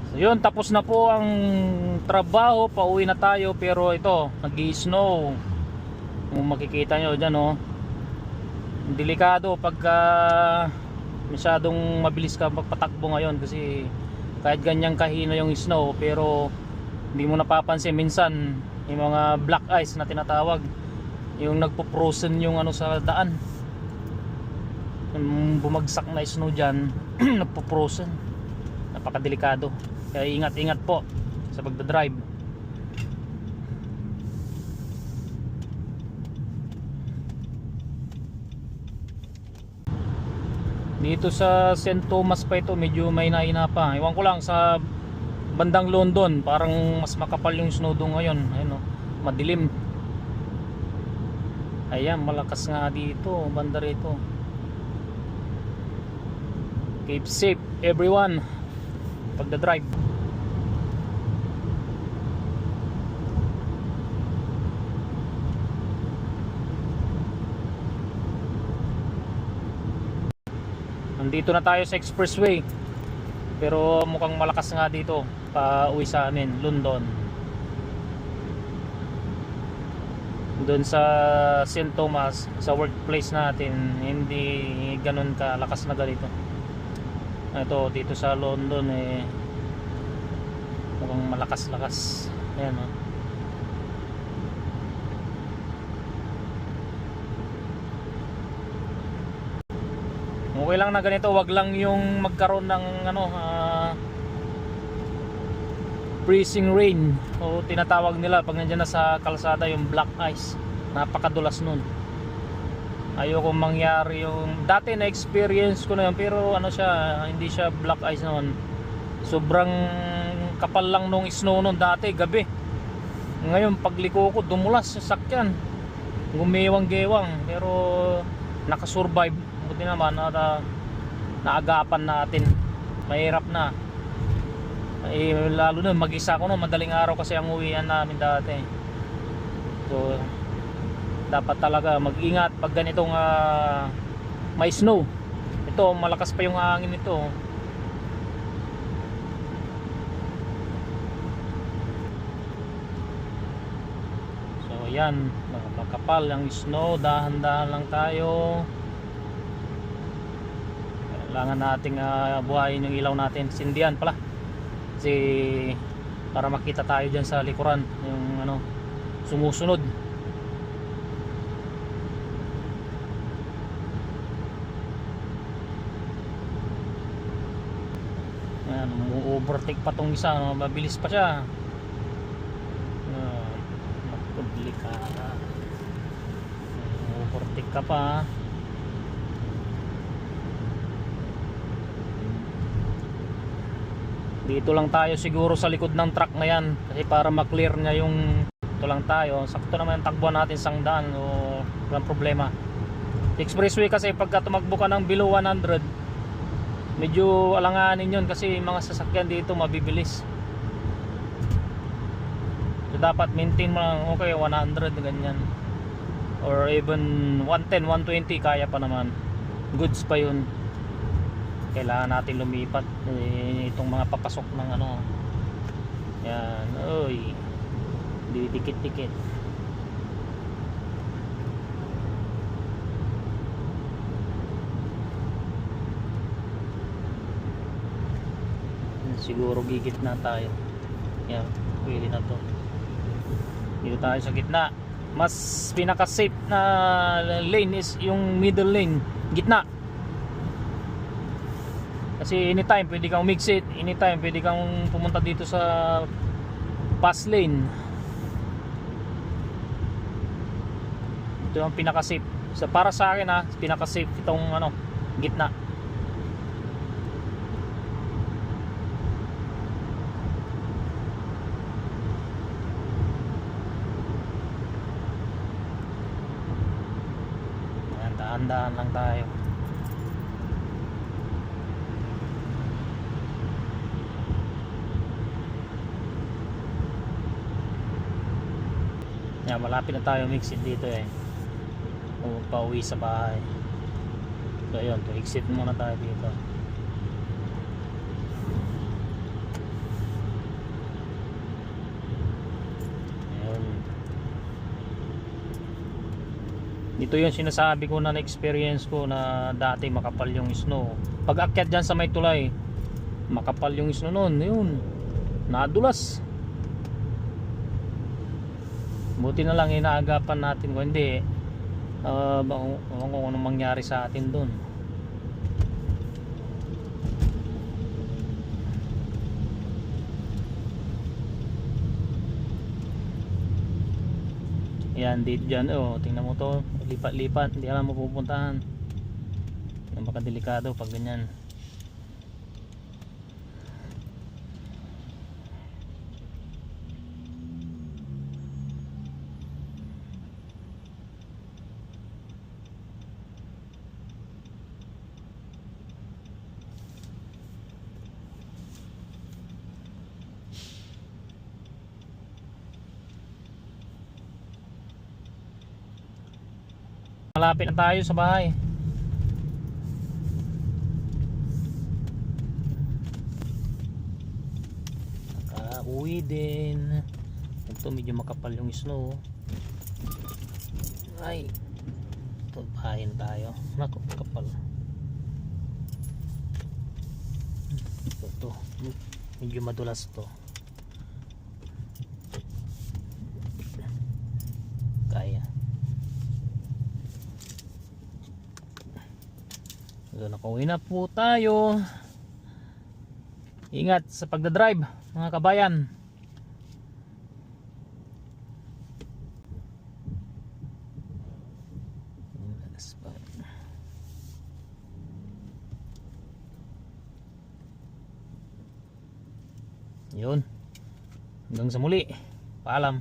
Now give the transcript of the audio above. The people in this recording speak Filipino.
So yun, tapos na po ang trabaho, pauwi na tayo. Pero ito, nag-i-snow. Kung makikita nyo dyan, oh, delikado pagka masyadong mabilis ka magpatakbo ngayon, kasi kahit ganyang kahina yung snow, pero hindi mo napapansin minsan yung mga black ice na tinatawag, yung nagpo-frozen yung ano sa daan, yung bumagsak na snow dyan. Nagpo-frozen, napakadelikado. Kaya ingat-ingat po sa pagdadrive. Dito sa St. Thomas pa ito, medyo may nahina pa. Iwan ko lang sa bandang London, parang mas makapal yung snow doon ngayon. Ayun, oh, madilim. Ayan, malakas nga dito, banda rito. Keep safe everyone pagdadrive. Nandito na tayo sa expressway, pero mukhang malakas nga dito pa uwi sa amin, London. Doon sa St. Thomas, sa workplace natin, hindi ganun kalakas na ganito. Ito dito sa London eh, mukhang malakas-lakas. Ayan, oh. Okay lang na ganito, wag lang yung magkaroon ng ano, freezing rain o tinatawag nila pag nandiyan na sa kalsada yung black ice. Napakadulas nun. Ayoko mangyari yung dati na experience ko na yun, pero ano siya, hindi siya black ice noon. Sobrang kapal lang nung snow noon dati gabi. Ngayon pagliko ko dumulas sa sakyan. Gumiwang-gewang, pero nakasurvive. Buti naman na naagapan natin. Mahirap na. Eh, lalo na mag-isa ko no, madaling araw kasi ang uwian namin dati. So dapat talaga mag-ingat pag ganitong may snow. Ito malakas pa yung hangin nito. So yan, makapal ang snow, dahan-dahan lang tayo. Kailangan nating buhayin yung ilaw natin, sindihan pala, kasi para makita tayo dyan sa likuran yung ano sumusunod. Ayan, mu-overtake pa tong isa, no? Mabilis pa siya. Komplikado. Overtake ka pa. Dito lang tayo siguro sa likod ng truck na yan, kasi para ma-clear niya yung ito lang tayo. Sakto naman yung takbuhan natin sang daan, o walang problema. Expressway kasi pagka tumakbo ka ng below 100, medyo alanganin yun kasi mga sasakyan dito mabibilis. So dapat maintain mo lang, okay 100 ganyan, or even 110, 120 kaya pa naman, goods pa yun. Kailangan natin lumipat itong mga papasok ng ano. Yan, oy, didikit-dikit. Siguro gigit na tayo. Yan, pwede na to. Dito tayo sa gitna. Mas pinaka safe na lane is yung middle lane, gitna. Kasi anytime pwede kang mix-it, anytime pwede kang pumunta dito sa pass lane. Ito ang pinaka-safe. So para sa akin pinaka-safe itong ano, gitna. Ayan, dahan-dahan lang tayo. Yan, malapit na tayo mix-it dito eh. Pauwi sa bahay. So ayun, to exit muna tayo dito. Ito yung sinasabi ko na na-experience ko na dati makapal yung snow. Pag akyat dyan sa may tulay, makapal yung snow noon. Yun, nadulas. Buti na lang inaagapan natin. Kung hindi, kung anong mangyari sa atin doon. Yan, dito dyan, tingnan mo to, lipat-lipat, hindi alam mo pupuntahan. Yan, baka delikado pag ganyan. Malapit na tayo sa bahay. Nakauwi din. Ito medyo makapal yung snow. Ay, ito bahay na tayo. Naku, kapal. Ito, medyo madulas to. Kaya. So, nakauwi na po tayo. Ingat sa pagdadrive mga kabayan. Yun, hanggang sa muli, paalam.